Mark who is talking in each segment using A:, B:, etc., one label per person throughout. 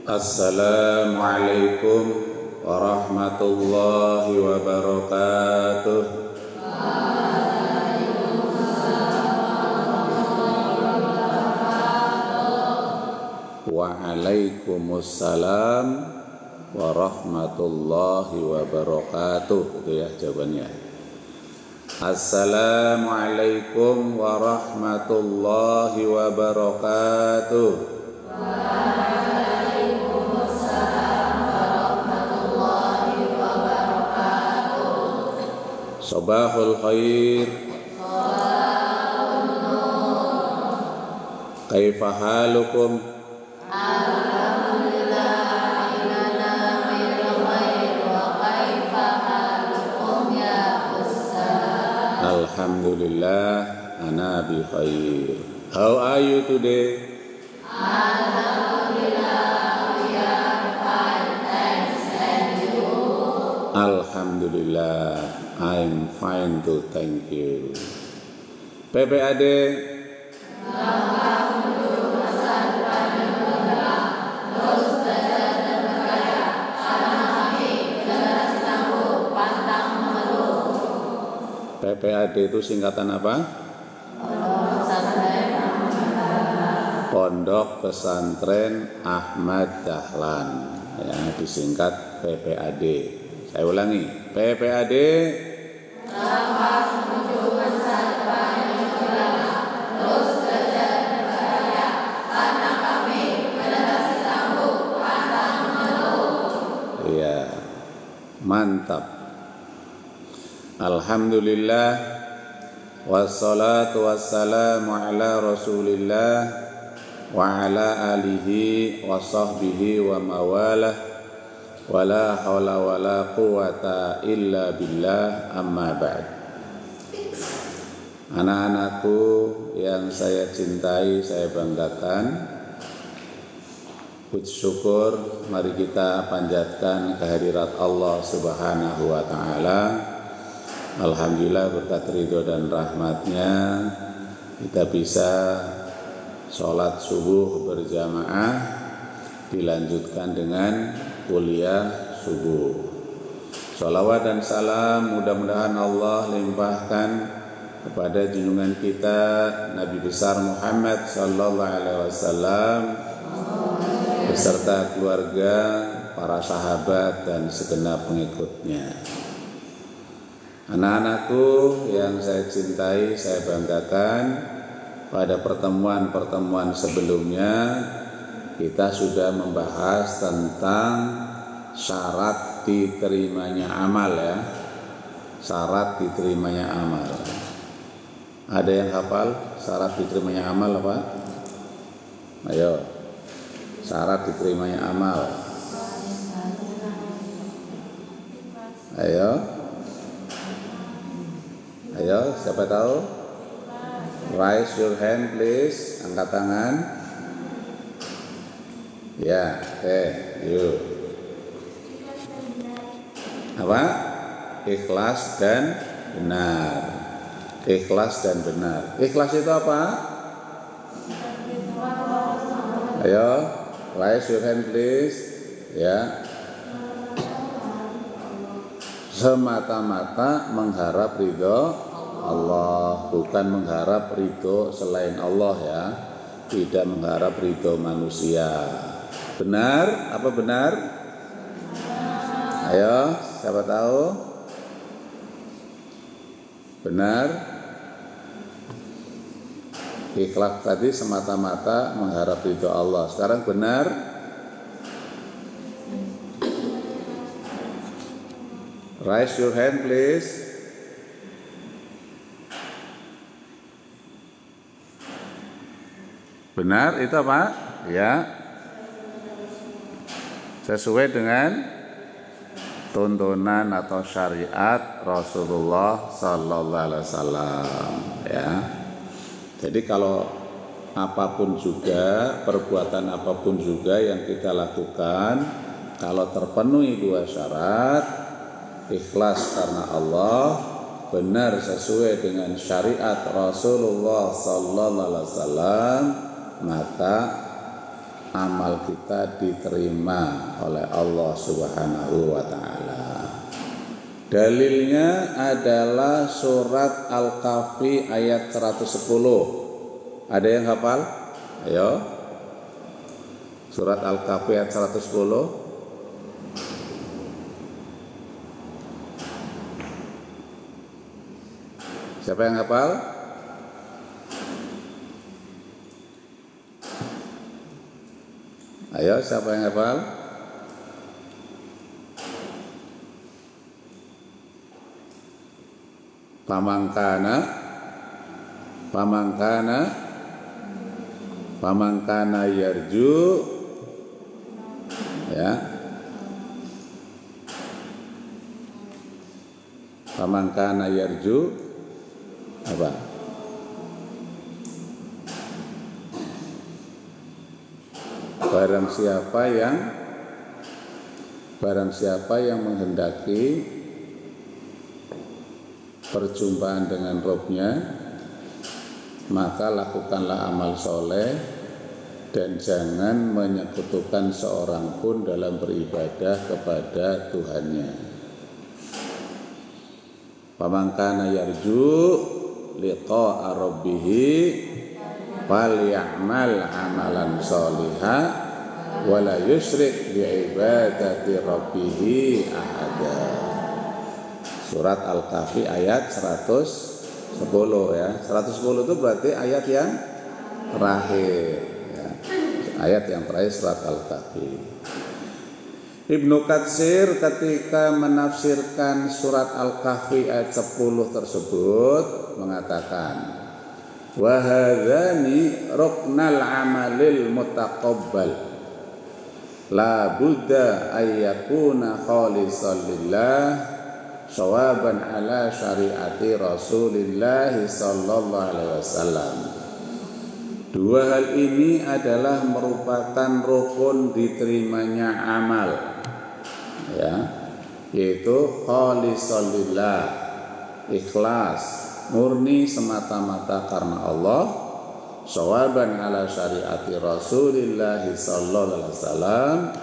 A: Assalamualaikum warahmatullahi wabarakatuh. Waalaikumsalam warahmatullahi wabarakatuh. Itu ya jawabannya. Assalamualaikum warahmatullahi wabarakatuh. Sabahul khair. Kaifa halukum?
B: Alhamdulillah, inana bil khair wa kaifa halukum ya Ustaz?
A: Alhamdulillah, ana bi khair. How are you today?
B: Alhamdulillah, we are fine, thanks, and you?
A: Alhamdulillah, I'm fine too, thank you. PPAD. PPAD itu singkatan apa? Pondok Pesantren Ahmad Dahlan, ya, disingkat PPAD. Saya ulangi, PPAD. Iya, mantap. Alhamdulillah, wassalatu wassalamu ala rasulillah wa ala alihi wa sahbihi wa mawalah, wa la hawla wa la quwata illa billah, amma ba'd. Anak-anakku yang saya cintai, saya banggakan, puji syukur mari kita panjatkan kehadirat Allah Subhanahu wa ta'ala. Alhamdulillah berkat ridho dan rahmatnya kita bisa sholat subuh berjamaah, dilanjutkan dengan kuliah subuh. Sholawat dan salam mudah-mudahan Allah limpahkan kepada junjungan kita Nabi besar Muhammad sallallahu alaihi wasallam beserta keluarga, para sahabat dan segenap pengikutnya. Anak-anakku yang saya cintai, saya banggakan, pada pertemuan-pertemuan sebelumnya kita sudah membahas tentang syarat diterimanya amal, ya. Syarat diterimanya amal. Ada yang hafal syarat diterimanya amal apa? Ayo. Syarat diterimanya amal. Ayo. Ayo, siapa tahu? Raise your hand please. Angkat tangan. Ya, yuk. Apa? Ikhlas dan benar. Ikhlas dan benar. Ikhlas itu apa? Ayo, raise your hand please. Ya. Semata-mata mengharap ridho Allah, bukan mengharap ridho selain Allah, ya. Tidak mengharap ridho manusia. Benar? Apa benar? Ayo, siapa tahu? Benar? Ikhlas tadi semata-mata mengharap ridho Allah. Sekarang benar? Raise your hand please. Benar itu apa? Ya. Sesuai dengan tuntunan atau syariat Rasulullah sallallahu alaihi wasallam, ya. Jadi kalau apapun juga, perbuatan apapun juga yang kita lakukan, kalau terpenuhi dua syarat, ikhlas karena Allah, benar sesuai dengan syariat Rasulullah sallallahu alaihi wasallam, maka amal kita diterima oleh Allah Subhanahu wa taala. Dalilnya adalah surat Al-Kahfi ayat 110. Ada yang hafal? Ayo. Surat Al-Kahfi ayat 110. Siapa yang hafal? Ayo, siapa yang hafal? Pamangkana yarju, ya. Pamangkana yarju apa? Barang siapa yang menghendaki perjumpaan dengan Robnya, maka lakukanlah amal soleh dan jangan menyekutukan seorang pun dalam beribadah kepada Tuhannya. Pamangkana yarju liqa'a rabbih falyamal amalan sholihan wala yusyrik bi'ibadati rabbih ahada. Surat Al-Kahfi ayat 110 ya. 110 itu berarti ayat yang terakhir ya. Ayat yang terakhir surat Al-Kahfi. Ibnu Katsir ketika menafsirkan surat Al-Kahfi ayat 10 tersebut mengatakan, wa hadzani ruknal amalil mutaqabbal la budda ayyakuna khalisan lillah sawaban ala syariati Rasulillah sallallahu alaihi wasallam. Dua hal ini adalah merupakan rukun diterimanya amal, ya, yaitu khalisan lillah, ikhlas, murni semata-mata karena Allah, sawaban ala syariati Rasulillah sallallahu alaihi wasallam,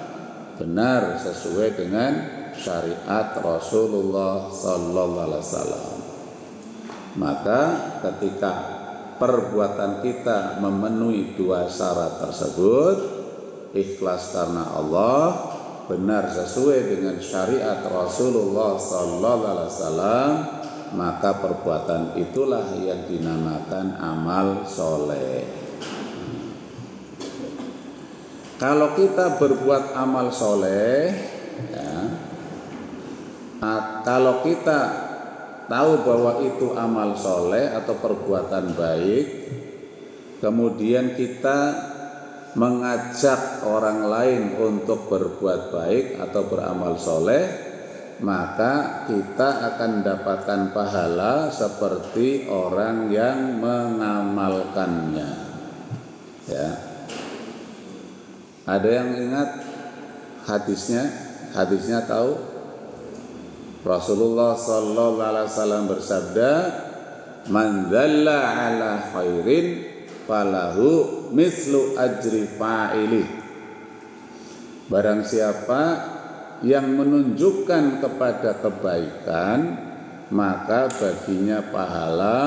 A: benar sesuai dengan syariat Rasulullah sallallahu alaihi wasallam. Maka ketika perbuatan kita memenuhi dua syarat tersebut, ikhlas karena Allah, benar sesuai dengan syariat Rasulullah sallallahu alaihi wasallam, maka perbuatan itulah yang dinamakan amal soleh. Kalau kita berbuat amal soleh, ya, kalau kita tahu bahwa itu amal soleh atau perbuatan baik, kemudian kita mengajak orang lain untuk berbuat baik atau beramal soleh, maka kita akan mendapatkan pahala seperti orang yang mengamalkannya. Ya. Ada yang ingat hadisnya? Hadisnya tahu? Rasulullah sallallahu alaihi wasallam bersabda, "Man dzalla ala khairin falahu mislu ajri fa'ili." Barang siapa yang menunjukkan kepada kebaikan, maka baginya pahala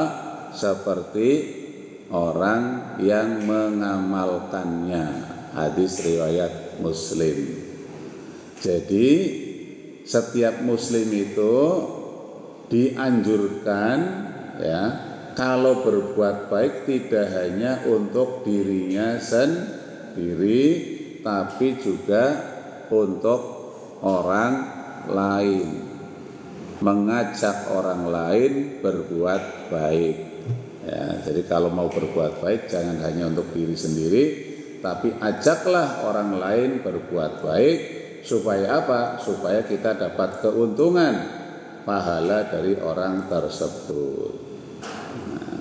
A: seperti orang yang mengamalkannya. Hadis riwayat Muslim. Jadi setiap muslim itu dianjurkan, ya, kalau berbuat baik tidak hanya untuk dirinya sendiri, tapi juga untuk orang lain, mengajak orang lain berbuat baik. Ya, jadi kalau mau berbuat baik jangan hanya untuk diri sendiri, tapi ajaklah orang lain berbuat baik. Supaya apa? Supaya kita dapat keuntungan pahala dari orang tersebut. Nah,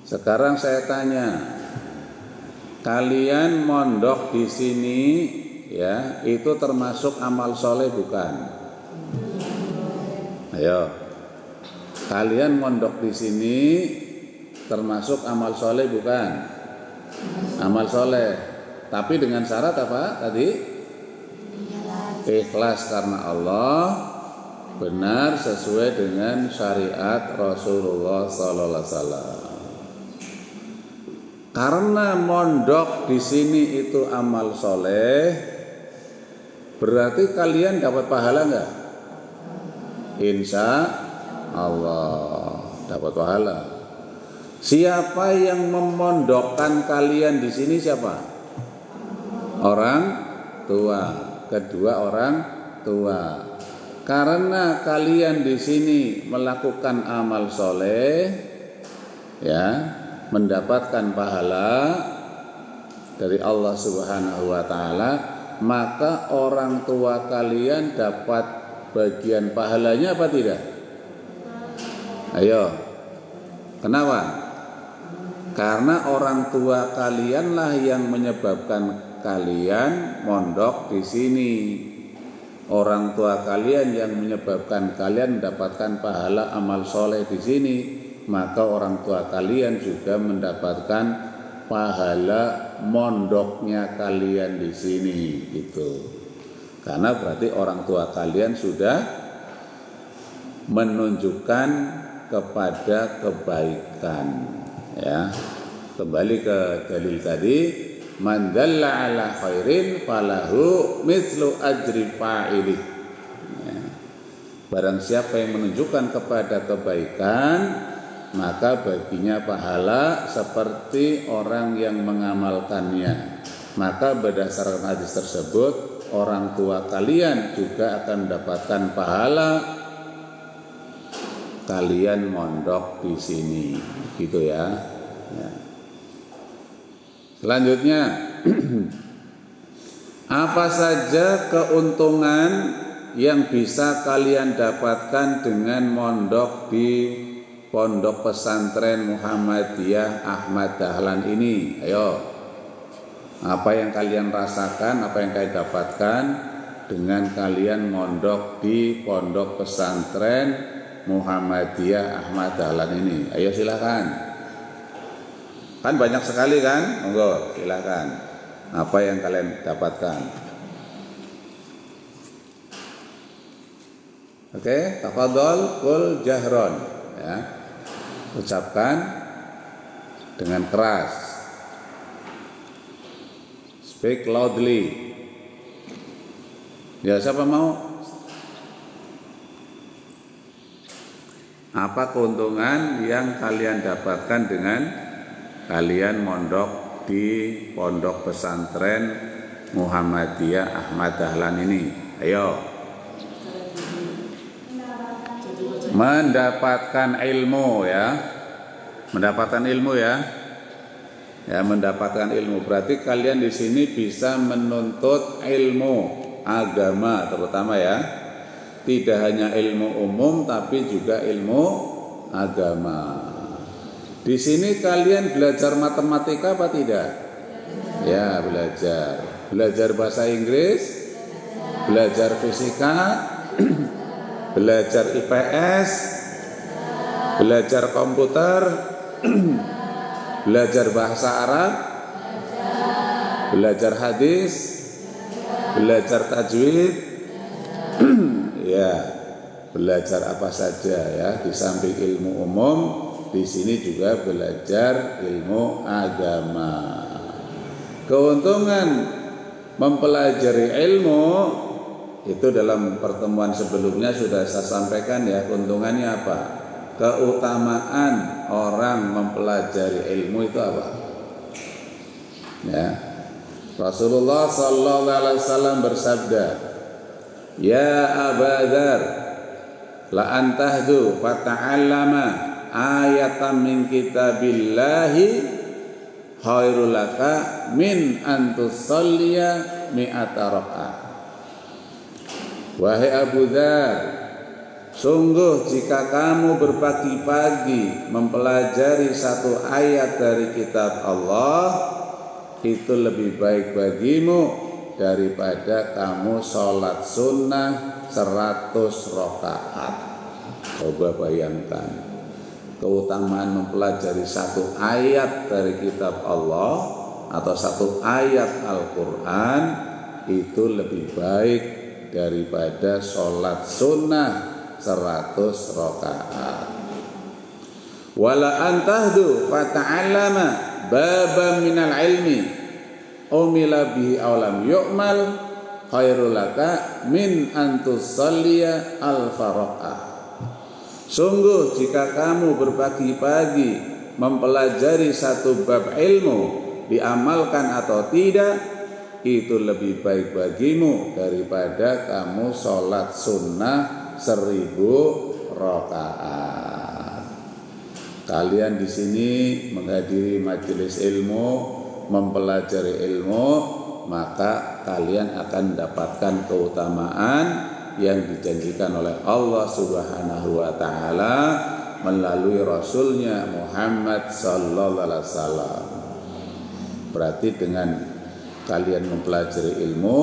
A: sekarang saya tanya, kalian mondok di sini, ya, itu termasuk amal soleh bukan? Ayo, kalian mondok di sini termasuk amal soleh bukan? amal soleh. Tapi dengan syarat apa tadi? Ikhlas karena Allah, benar sesuai dengan syariat Rasulullah Sallallahu Alaihi Wasallam. Karena mondok di sini itu amal soleh, berarti kalian dapat pahala enggak? Insya Allah dapat pahala. Siapa yang memondokkan kalian di sini siapa? Orang tua, kedua orang tua. Karena kalian di sini melakukan amal soleh, ya, mendapatkan pahala dari Allah Subhanahu wa taala, maka orang tua kalian dapat bagian pahalanya apa tidak? Ayo. Kenapa? Karena orang tua kalianlah yang menyebabkan kalian mondok di sini. Orang tua kalian yang menyebabkan kalian mendapatkan pahala amal soleh di sini, maka orang tua kalian juga mendapatkan pahala mondoknya kalian di sini, gitu. Karena berarti orang tua kalian sudah menunjukkan kepada kebaikan, ya. Kembali ke dalil tadi, man dalla ala khairin falahu mislu ajri fa'ilih. Ya. Barang siapa yang menunjukkan kepada kebaikan, maka baginya pahala seperti orang yang mengamalkannya. Maka berdasarkan hadis tersebut, orang tua kalian juga akan mendapatkan pahala kalian mondok di sini, gitu ya. Ya. Selanjutnya, apa saja keuntungan yang bisa kalian dapatkan dengan mondok di Pondok Pesantren Muhammadiyah Ahmad Dahlan ini? Ayo, apa yang kalian rasakan, apa yang kalian dapatkan dengan kalian mondok di Pondok Pesantren Muhammadiyah Ahmad Dahlan ini? Ayo silakan. Kan banyak sekali kan? Monggo silakan. Apa yang kalian dapatkan? Oke, tafadhol kul jahron, ya. Ucapkan dengan keras. Speak loudly. Ya, siapa mau? Apa keuntungan yang kalian dapatkan dengan kalian mondok di Pondok Pesantren Muhammadiyah Ahmad Dahlan ini? Ayo. Mendapatkan ilmu, ya. Mendapatkan ilmu, ya. Ya, mendapatkan ilmu. Berarti kalian di sini bisa menuntut ilmu agama terutama, ya. Tidak hanya ilmu umum tapi juga ilmu agama. Di sini kalian belajar matematika apa tidak? Ya, belajar. Belajar bahasa Inggris, belajar fisika, belajar IPS, belajar komputer, belajar bahasa Arab, belajar hadis, belajar tajwid, ya, belajar apa saja, ya. Di samping ilmu umum, di sini juga belajar ilmu agama. Keuntungan mempelajari ilmu itu dalam pertemuan sebelumnya sudah saya sampaikan, ya. Keuntungannya apa? Keutamaan orang mempelajari ilmu itu apa? Ya. Rasulullah sallallahu alaihi wasallam bersabda, "Ya Aba Dzar, la antahdu fata'allama ayatan min kitabillahi khairul laka min antusalliya mi'ata raka'ah." Wahai Abu Dzar, sungguh jika kamu berpagi-pagi mempelajari satu ayat dari kitab Allah, itu lebih baik bagimu daripada kamu sholat sunnah 100 rakaat. Coba bayangkan keutamaan mempelajari satu ayat dari kitab Allah atau satu ayat Al-Quran itu lebih baik daripada sholat sunnah 100 rakaat. Wala antahdu fata'allama baban minal ilmi umila bihi awlam yu'mal khairul laka min antusalliya al-faraqah. Sungguh jika kamu berpagi-pagi mempelajari satu bab ilmu, diamalkan atau tidak, itu lebih baik bagimu daripada kamu sholat sunnah 1000 rakaat. Kalian di sini menghadiri majelis ilmu, mempelajari ilmu, maka kalian akan mendapatkan keutamaan yang dijanjikan oleh Allah Subhanahu wa taala melalui Rasulnya Muhammad sallallahu alaihi wasallam. Berarti dengan kalian mempelajari ilmu,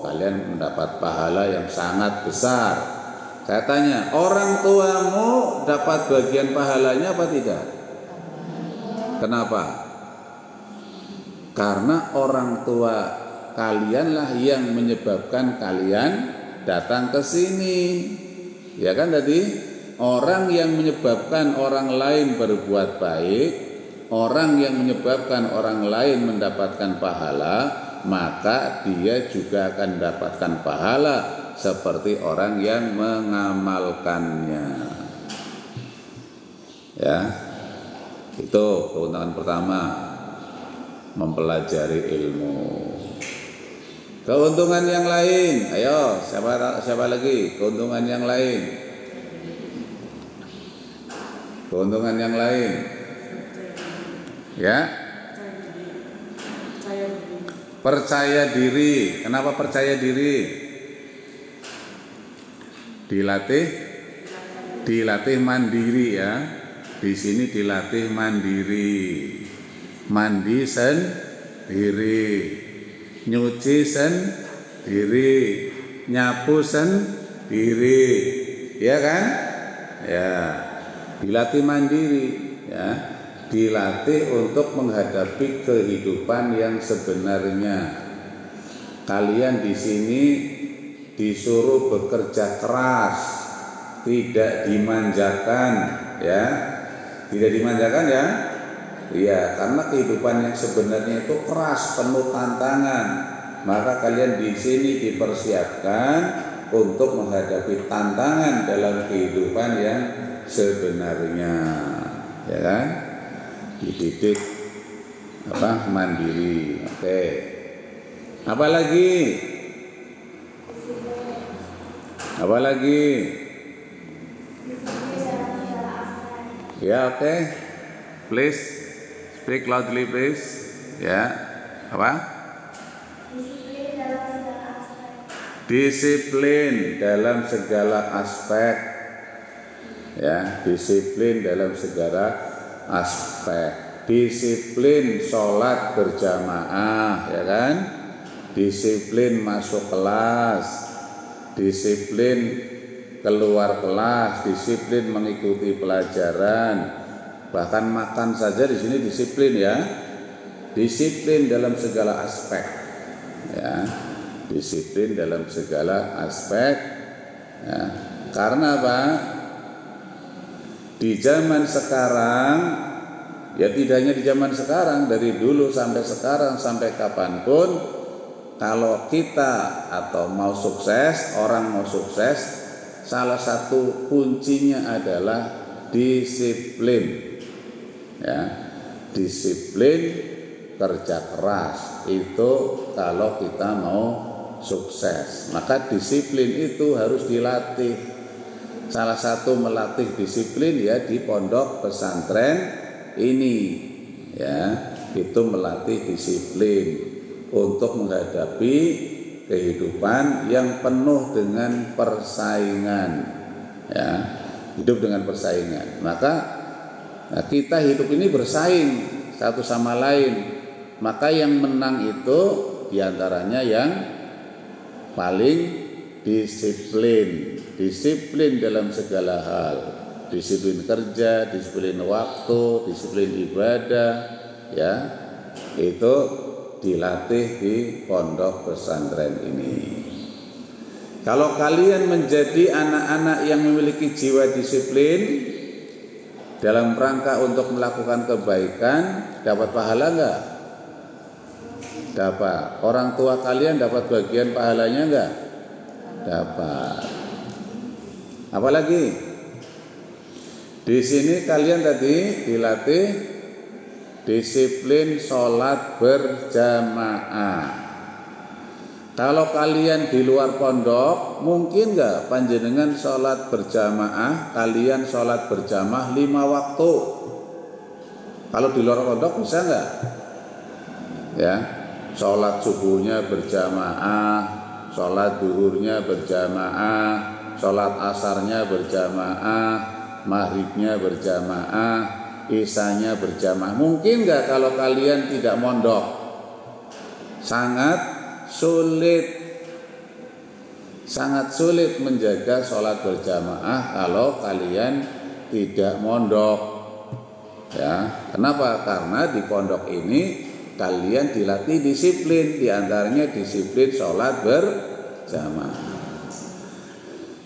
A: kalian mendapat pahala yang sangat besar. Katanya, orang tuamu dapat bagian pahalanya apa tidak? Kenapa? Karena orang tua kalianlah yang menyebabkan kalian datang ke sini. Ya kan tadi? Orang yang menyebabkan orang lain berbuat baik, orang yang menyebabkan orang lain mendapatkan pahala, maka dia juga akan mendapatkan pahala seperti orang yang mengamalkannya. Ya, itu keuntungan pertama, mempelajari ilmu. Keuntungan yang lain, ayo siapa lagi? Keuntungan yang lain. Keuntungan yang lain. Ya. Percaya diri. Kenapa percaya diri? Dilatih mandiri ya. Di sini dilatih mandiri. Mandi sendiri, nyuci sendiri, nyapu sendiri, ya kan? Ya, dilatih mandiri, ya, dilatih untuk menghadapi kehidupan yang sebenarnya. Kalian di sini disuruh bekerja keras, tidak dimanjakan, ya, tidak dimanjakan ya. Iya, karena kehidupan yang sebenarnya itu keras, penuh tantangan. Maka kalian di sini dipersiapkan untuk menghadapi tantangan dalam kehidupan yang sebenarnya, ya kan? Dididik mandiri. Oke. Apa lagi? Apa lagi? Ya, oke. Please. Speak loudly please. Ya. Apa? Disiplin dalam segala aspek. Ya, disiplin dalam segala aspek. Disiplin sholat berjamaah, ya kan? Disiplin masuk kelas. Disiplin keluar kelas, disiplin mengikuti pelajaran. Bahkan makan saja di sini disiplin ya. Disiplin dalam segala aspek. Ya. Disiplin dalam segala aspek. Ya. Karena apa? Di zaman sekarang, ya tidak hanya di zaman sekarang, dari dulu sampai sekarang sampai kapanpun, kalau kita atau mau sukses, orang mau sukses, salah satu kuncinya adalah disiplin. Ya, disiplin, kerja keras itu kalau kita mau sukses. Maka disiplin itu harus dilatih. Salah satu melatih disiplin ya di pondok pesantren ini, ya, itu melatih disiplin untuk menghadapi kehidupan yang penuh dengan persaingan, ya, hidup dengan persaingan. Maka kita hidup ini bersaing satu sama lain. Maka yang menang itu diantaranya yang paling disiplin. Disiplin dalam segala hal. Disiplin kerja, disiplin waktu, disiplin ibadah, ya. Itu dilatih di pondok pesantren ini. Kalau kalian menjadi anak-anak yang memiliki jiwa disiplin dalam rangka untuk melakukan kebaikan, dapat pahala enggak? Dapat. Orang tua kalian dapat bagian pahalanya enggak? Dapat. Apalagi di sini kalian tadi dilatih disiplin sholat berjamaah. Kalau kalian di luar pondok, mungkin enggak panjenengan sholat berjamaah, kalian sholat berjamaah 5 waktu? Kalau di luar pondok bisa enggak? Ya, sholat subuhnya berjamaah, sholat duhurnya berjamaah, sholat asarnya berjamaah, maghribnya berjamaah, isanya berjamaah. Mungkin enggak kalau kalian tidak mondok? Sangat sulit menjaga sholat berjamaah kalau kalian tidak mondok. Ya, kenapa? Karena di pondok ini kalian dilatih disiplin, diantaranya disiplin sholat berjamaah.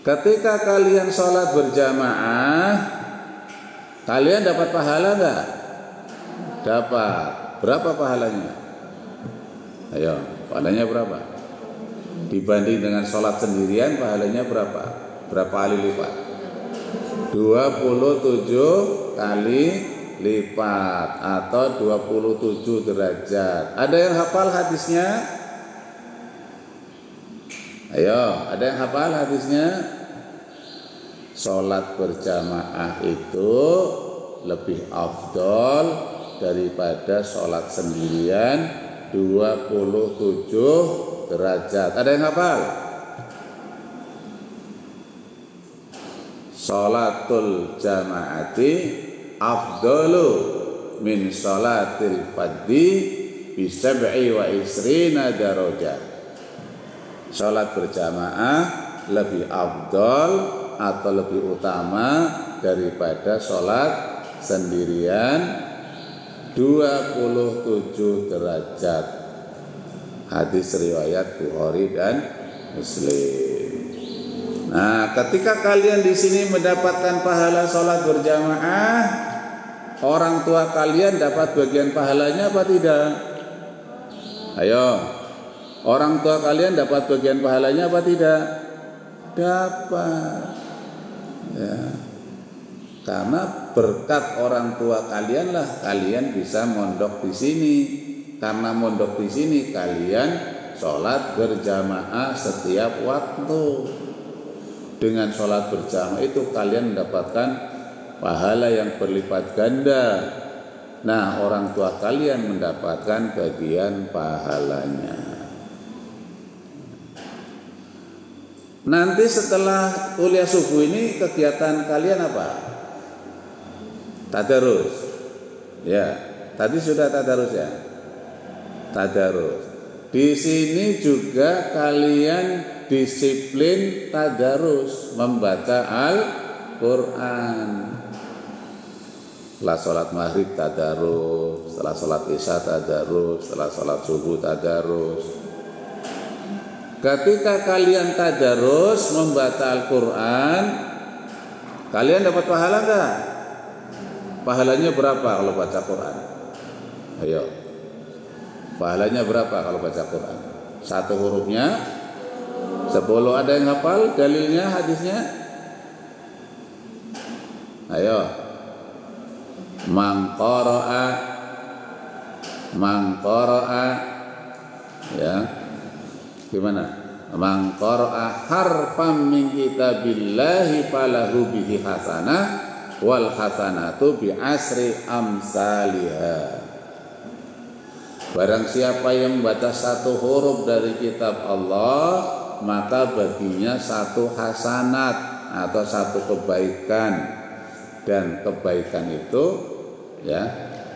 A: Ketika kalian sholat berjamaah, kalian dapat pahala enggak? Dapat. Berapa pahalanya? Ayo, pahalanya berapa? Dibanding dengan sholat sendirian, pahalanya berapa? Berapa kali lipat? 27 kali lipat atau 27 derajat. Ada yang hafal hadisnya? Ayo, ada yang hafal hadisnya? Sholat berjamaah itu lebih afdol daripada sholat sendirian 27 derajat. Ada yang hafal? Sholatul jamaati afdalu min sholatil fadhi bi 27 darajat. Sholat berjamaah lebih afdal atau lebih utama daripada sholat sendirian 27 derajat. Hadis riwayat Bukhari dan Muslim. Nah, ketika kalian di sini mendapatkan pahala sholat berjamaah, orang tua kalian dapat bagian pahalanya apa tidak? Ayo, orang tua kalian dapat bagian pahalanya apa tidak? Dapat. Ya. Karena berkat orang tua kalian lah kalian bisa mondok di sini. Karena mondok di sini kalian sholat berjamaah setiap waktu. Dengan sholat berjamaah itu kalian mendapatkan pahala yang berlipat ganda. Nah, orang tua kalian mendapatkan bagian pahalanya. Nanti setelah kuliah subuh ini kegiatan kalian apa? Tadarus. Ya, tadi sudah tadarus ya. Tadarus. Di sini juga kalian disiplin tadarus, membaca Al-Qur'an. Setelah sholat maghrib tadarus, setelah sholat isya tadarus, setelah sholat subuh tadarus. Ketika kalian tadarus membaca Al-Qur'an, kalian dapat pahala enggak? Pahalanya berapa kalau baca Quran? Ayo. Pahalanya berapa kalau baca Quran? Satu hurufnya 10. Ada yang hafal dalilnya, hadisnya? Ayo. Man qara'a ya. Gimana? Man qara'a harfan min kitabillahi falahu bihi hasanah wal hasanatu bi asri amsalihha. Barang siapa yang membaca satu huruf dari kitab Allah, maka baginya satu hasanat atau satu kebaikan. Dan kebaikan itu ya,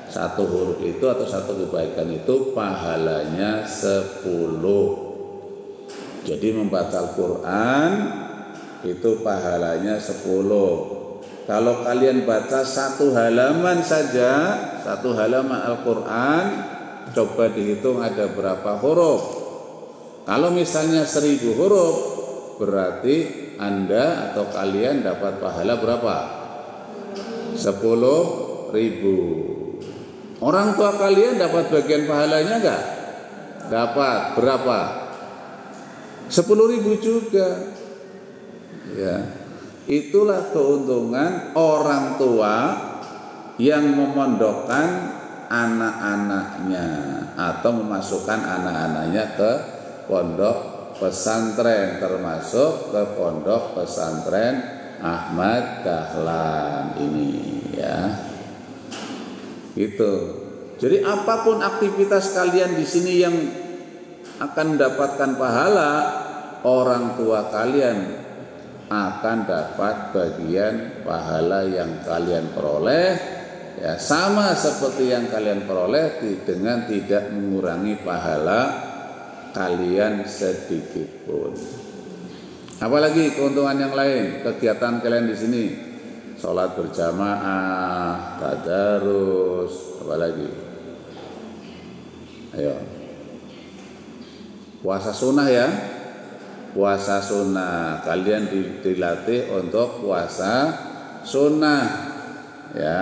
A: satu huruf itu atau satu kebaikan itu pahalanya 10. Jadi membaca Al-Quran itu pahalanya 10. Kalau kalian baca satu halaman saja, satu halaman Al-Quran, coba dihitung ada berapa huruf. Kalau misalnya 1000 huruf, berarti Anda atau kalian dapat pahala berapa? 10.000. Orang tua kalian dapat bagian pahalanya enggak? Dapat berapa? 10.000 juga. Ya. Itulah keuntungan orang tua yang memondokkan anak-anaknya atau memasukkan anak-anaknya ke pondok pesantren, termasuk ke pondok pesantren Ahmad Dahlan ini, ya. Itu. Jadi apapun aktivitas kalian di sini yang akan mendapatkan pahala, orang tua kalian akan dapat bagian pahala yang kalian peroleh, ya, sama seperti yang kalian peroleh dengan tidak mengurangi pahala kalian sedikit pun. Apalagi keuntungan yang lain kegiatan kalian di sini? Sholat berjamaah, tadarus, apalagi? Ayo. Puasa sunnah ya. Puasa sunnah, kalian dilatih untuk puasa sunnah, ya.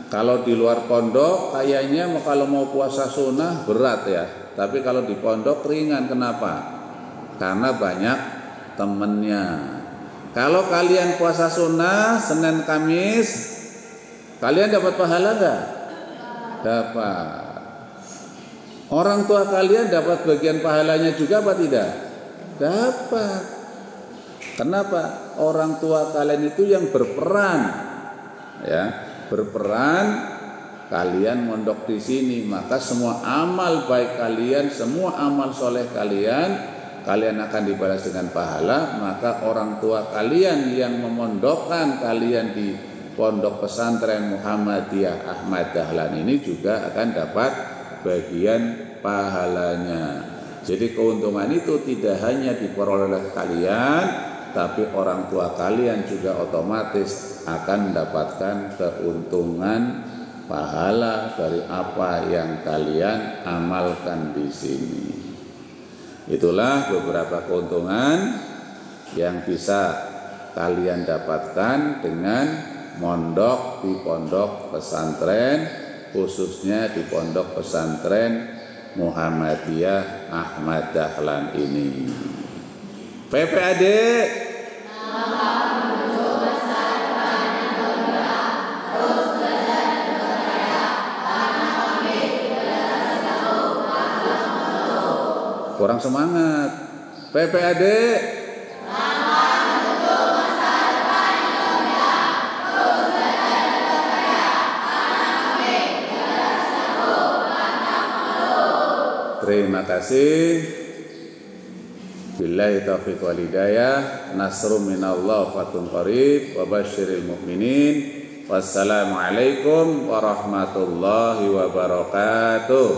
A: Kalau di luar pondok kayaknya kalau mau puasa sunnah berat ya, tapi kalau di pondok ringan. Kenapa? Karena banyak temennya. Kalau kalian puasa sunnah Senin Kamis, kalian dapat pahala enggak? Dapat. Orang tua kalian dapat bagian pahalanya juga apa tidak? Dapat. Kenapa? Orang tua kalian itu yang berperan, ya, berperan. Kalian mondok di sini, maka semua amal baik kalian, semua amal soleh kalian akan dibalas dengan pahala. Maka orang tua kalian yang memondokkan kalian di pondok pesantren Muhammadiyah Ahmad Dahlan ini juga akan dapat bagian pahalanya. Jadi keuntungan itu tidak hanya diperoleh oleh kalian, tapi orang tua kalian juga otomatis akan mendapatkan keuntungan pahala dari apa yang kalian amalkan di sini. Itulah beberapa keuntungan yang bisa kalian dapatkan dengan mondok di pondok pesantren, khususnya di pondok pesantren Muhammadiyah Ahmad Dahlan ini. PPAD kurang semangat. PPAD terima kasih. Billahi taufiq wal hidayah. Nasrun minallah fatun qarib wa basyiril mu'minin. Wassalamualaikum warahmatullahi wabarakatuh.